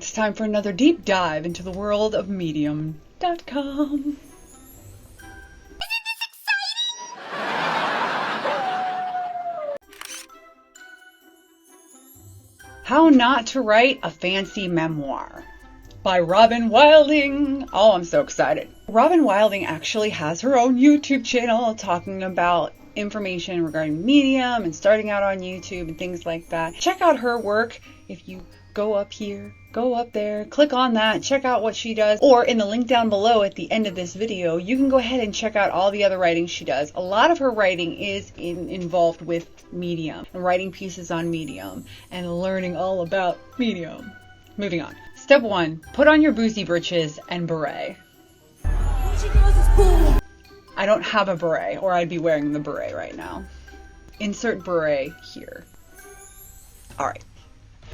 It's time for another deep dive into the world of Medium.com. How Not to Write a Fancy Memoir by Robin Wilding. Oh, I'm so excited. Robin Wilding actually has her own YouTube channel talking about information regarding Medium and starting out on YouTube and things like that. Check out her work. If you go up here, go up there, click on that, check out what she does. Or in the link down below at the end of this video, you can go ahead and check out all the other writing she does. A lot of her writing is involved with Medium and writing pieces on Medium and learning all about Medium. Moving on. Step 1, put on your boozy britches and beret. I don't have a beret, or I'd be wearing the beret right now. Insert beret here. Alright.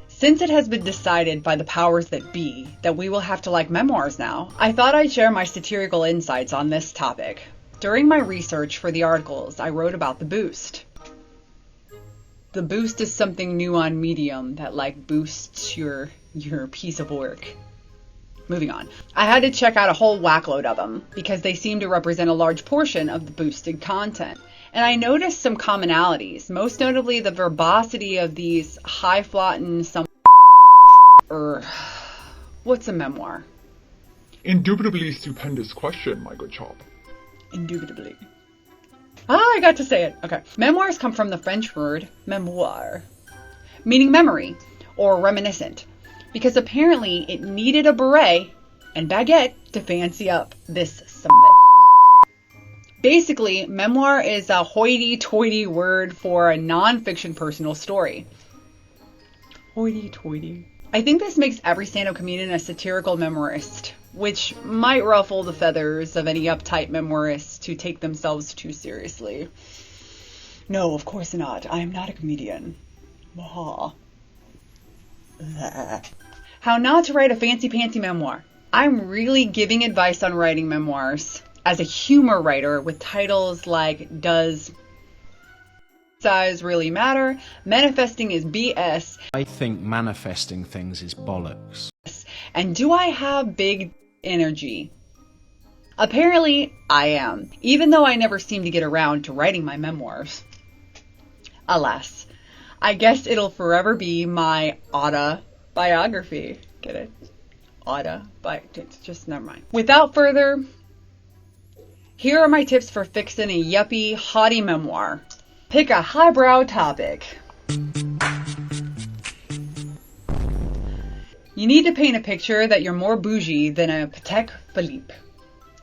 Since it has been decided by the powers that be that we will have to like memoirs now, I thought I'd share my satirical insights on this topic. During my research for the articles, I wrote about the boost. The boost is something new on Medium that boosts your piece of work. Moving on. I had to check out a whole whackload of them because they seem to represent a large portion of the boosted content. And I noticed some commonalities, most notably the verbosity of these high-flotten what's a memoir? Indubitably stupendous question, my good chap. Indubitably. I got to say it. Okay. Memoirs come from the French word mémoire, meaning memory or reminiscent, because apparently it needed a beret and baguette to fancy up this summit. Basically, memoir is a hoity-toity word for a non-fiction personal story. Hoity-toity. I think this makes every stand-up comedian a satirical memoirist, which might ruffle the feathers of any uptight memoirists who take themselves too seriously. No, of course not. I am not a comedian. Maha. How not to write a fancy-pantsy memoir. I'm really giving advice on writing memoirs as a humor writer with titles like Does Size Really Matter? Manifesting is BS. I think manifesting things is bollocks. And Do I Have Big Energy? Apparently, I am, even though I never seem to get around to writing my memoirs. Alas, I guess it'll forever be my autobiography. Get it? Just never mind. Without further, here are my tips for fixing a yuppie, haughty memoir. Pick a highbrow topic. You need to paint a picture that you're more bougie than a Patek Philippe.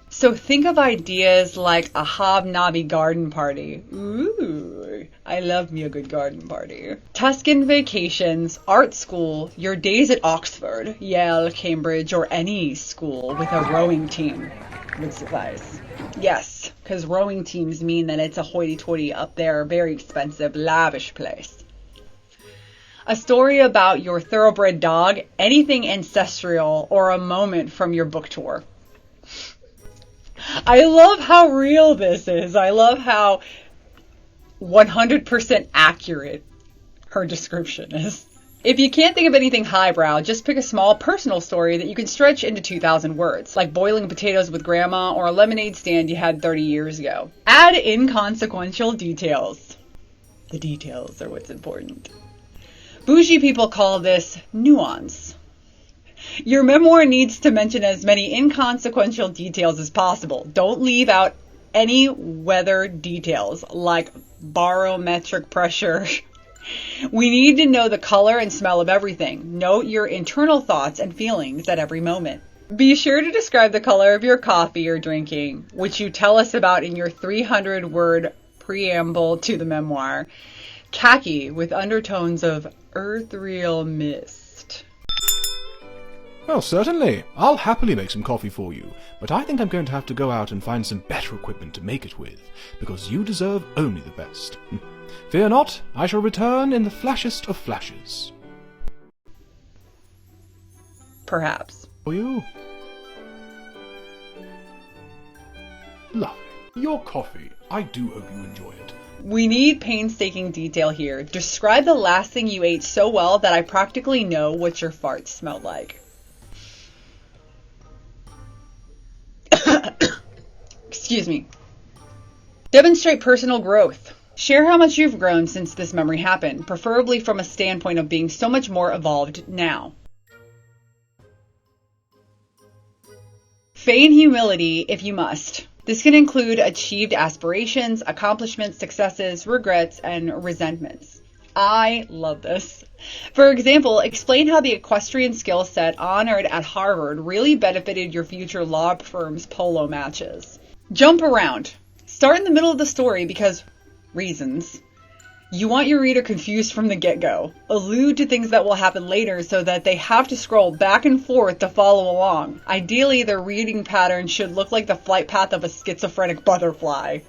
So think of ideas like a hobnobby garden party. Ooh, I love me a good garden party. Tuscan vacations, art school, your days at Oxford, Yale, Cambridge, or any school with a rowing team would suffice. Yes, because rowing teams mean that it's a hoity-toity up there, very expensive, lavish place. A story about your thoroughbred dog, anything ancestral, or a moment from your book tour. I love how real this is. I love how 100% accurate her description is. If you can't think of anything highbrow, just pick a small personal story that you can stretch into 2,000 words, like boiling potatoes with grandma or a lemonade stand you had 30 years ago. Add inconsequential details. The details are what's important. Bougie people call this nuance. Your memoir needs to mention as many inconsequential details as possible. Don't leave out any weather details like barometric pressure. We need to know the color and smell of everything. Note your internal thoughts and feelings at every moment. Be sure to describe the color of your coffee you're drinking, which you tell us about in your 300-word preamble to the memoir. Khaki with undertones of earthreal mist. Well, certainly. I'll happily make some coffee for you, but I think I'm going to have to go out and find some better equipment to make it with, because you deserve only the best. Fear not, I shall return in the flashest of flashes. Perhaps. For you? Lovely. Your coffee. I do hope you enjoy it. We need painstaking detail here. Describe the last thing you ate so well that I practically know what your farts smelled like. Excuse me. Demonstrate personal growth. Share how much you've grown since this memory happened, preferably from a standpoint of being so much more evolved now. Feign humility if you must. This can include achieved aspirations, accomplishments, successes, regrets, and resentments. I love this. For example, explain how the equestrian skill set honored at Harvard really benefited your future law firm's polo matches. Jump around. Start in the middle of the story because reasons. You want your reader confused from the get-go. Allude to things that will happen later so that they have to scroll back and forth to follow along. Ideally, their reading pattern should look like the flight path of a schizophrenic butterfly.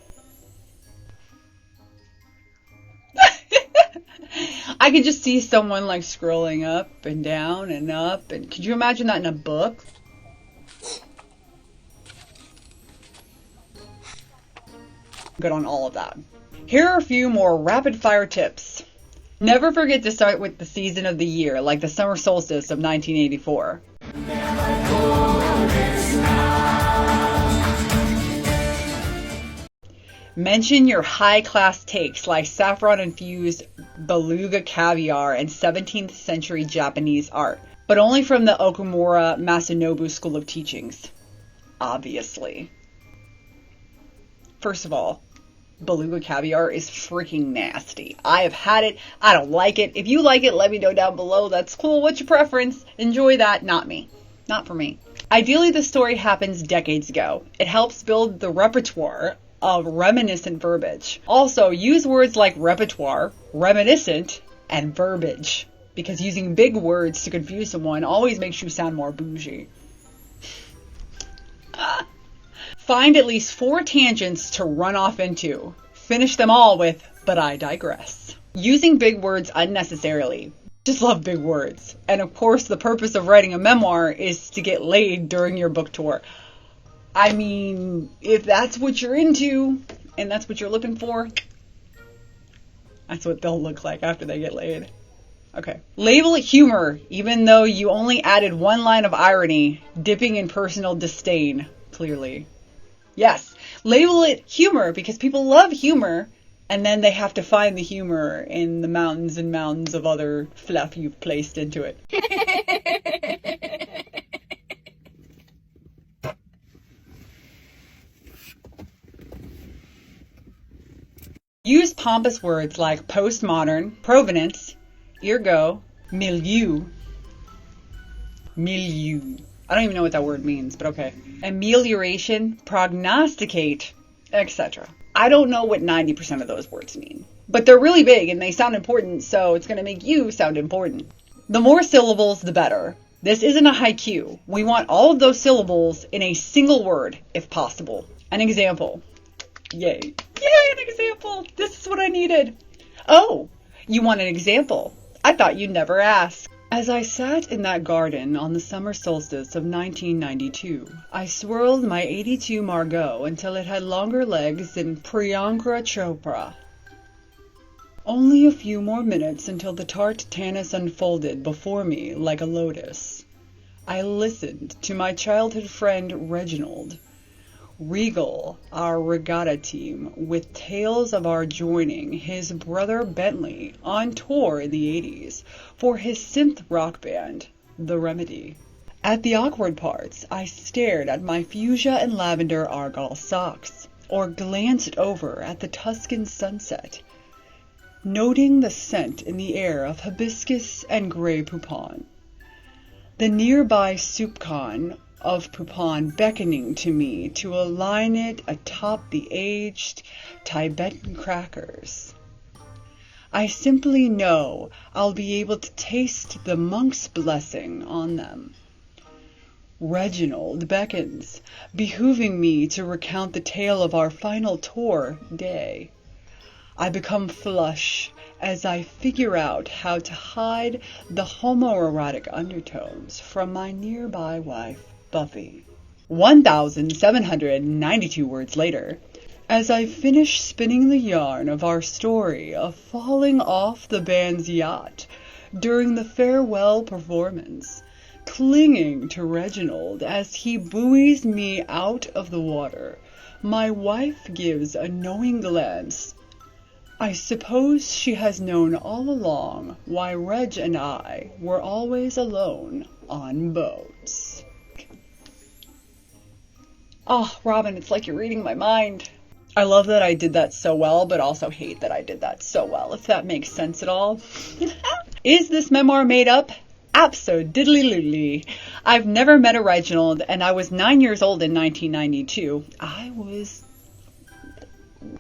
I could just see someone like scrolling up and down and up. And could you imagine that in a book? Good on all of that. Here are a few more rapid fire tips. Never forget to start with the season of the year, like the summer solstice of 1984. Mention your high-class takes like saffron-infused beluga caviar and 17th century Japanese art, but only from the Okumura Masanobu School of Teachings. Obviously. First of all, beluga caviar is freaking nasty. I have had it. I don't like it. If you like it, let me know down below. That's cool. What's your preference? Enjoy that. Not me. Not for me. Ideally, the story happens decades ago. It helps build the repertoire of reminiscent verbiage. Also, use words like repertoire, reminiscent, and verbiage, because using big words to confuse someone always makes you sound more bougie. Find at least 4 tangents to run off into. Finish them all with, but I digress. Using big words unnecessarily. Just love big words. And of course, the purpose of writing a memoir is to get laid during your book tour. I mean, if that's what you're into, and that's what you're looking for, that's what they'll look like after they get laid. Okay. Label it humor, even though you only added 1 line of irony, dipping in personal disdain, clearly. Yes, label it humor, because people love humor, and then they have to find the humor in the mountains and mountains of other fluff you've placed into it. Use pompous words like postmodern, provenance, ergo, milieu. Milieu. I don't even know what that word means, but okay. Amelioration, prognosticate, etc. I don't know what 90% of those words mean, but they're really big and they sound important, so it's going to make you sound important. The more syllables, the better. This isn't a haiku. We want all of those syllables in a single word, if possible. An example. Yay. Yay, an example. This is what I needed. Oh, you want an example? I thought you'd never ask. As I sat in that garden on the summer solstice of 1992, I swirled my 82 Margot until it had longer legs than Priyanka Chopra. Only a few more minutes until the tart Tanis unfolded before me like a lotus. I listened to my childhood friend Reginald regal our regatta team with tales of our joining his brother Bentley on tour in the 80s for his synth rock band, The Remedy. At the awkward parts, I stared at my fuchsia and lavender argyle socks, or glanced over at the Tuscan sunset, noting the scent in the air of hibiscus and gray poupon. The nearby soup con of poupon beckoning to me to align it atop the aged Tibetan crackers. I simply know I'll be able to taste the monk's blessing on them. Reginald beckons, behooving me to recount the tale of our final tour day. I become flush as I figure out how to hide the homoerotic undertones from my nearby wife, Buffy. 1,792 words later, as I finish spinning the yarn of our story of falling off the band's yacht during the farewell performance, clinging to Reginald as he buoys me out of the water, My wife gives a knowing glance. I suppose she has known all along why Reg and I were always alone on boats. Oh, Robin, it's like you're reading my mind. I love that I did that so well, but also hate that I did that so well, if that makes sense at all. Is this memoir made up? Abso-diddly-loodly. I've never met a Reginald, and I was 9 years old in 1992.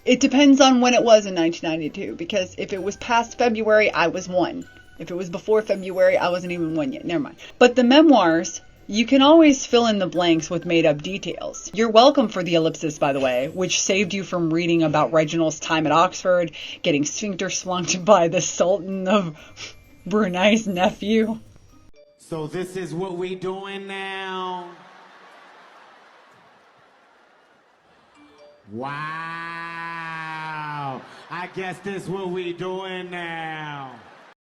It depends on when it was in 1992, because if it was past February, I was 1. If it was before February, I wasn't even 1 yet. Never mind. But the memoirs, you can always fill in the blanks with made-up details. You're welcome for the ellipsis, by the way, which saved you from reading about Reginald's time at Oxford, getting sphincter slunked by the Sultan of Brunei's nephew. So this is what we doing now? Wow. I guess this is what we doing now.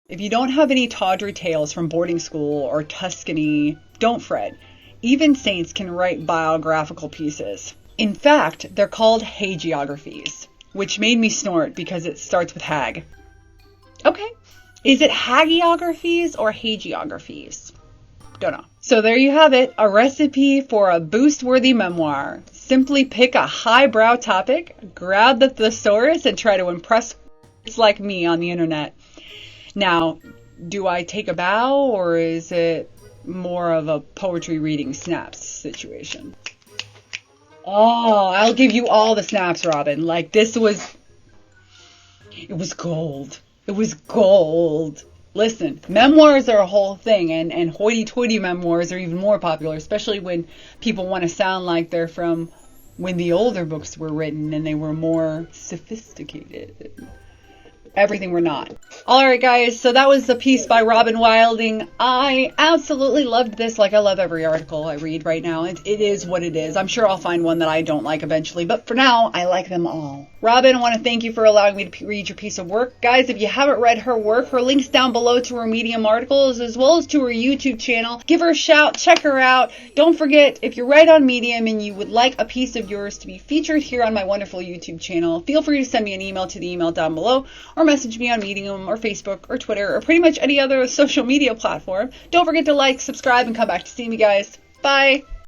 If you don't have any tawdry tales from boarding school or Tuscany, don't fret. Even saints can write biographical pieces. In fact, they're called hagiographies, which made me snort because it starts with hag. Okay. Is it hagiographies or hagiographies? Don't know. So there you have it, a recipe for a boost-worthy memoir. Simply pick a highbrow topic, grab the thesaurus, and try to impress like me on the internet. Now, do I take a bow, or is it more of a poetry reading snaps situation? Oh, I'll give you all the snaps, Robin. Like, it was gold. It was gold. Listen, memoirs are a whole thing, and hoity-toity memoirs are even more popular, especially when people want to sound like they're from when the older books were written and they were more sophisticated. Everything we're not. Alright guys, so that was a piece by Robin Wilding. I absolutely loved this, like I love every article I read right now. It is what it is. I'm sure I'll find one that I don't like eventually, but for now, I like them all. Robin, I want to thank you for allowing me to read your piece of work. Guys, if you haven't read her work, her link's down below to her Medium articles, as well as to her YouTube channel. Give her a shout, check her out. Don't forget, if you're right on Medium and you would like a piece of yours to be featured here on my wonderful YouTube channel, feel free to send me an email to the email down below, or message me on Medium or Facebook or Twitter or pretty much any other social media platform. Don't forget to like, subscribe, and come back to see me, guys. Bye!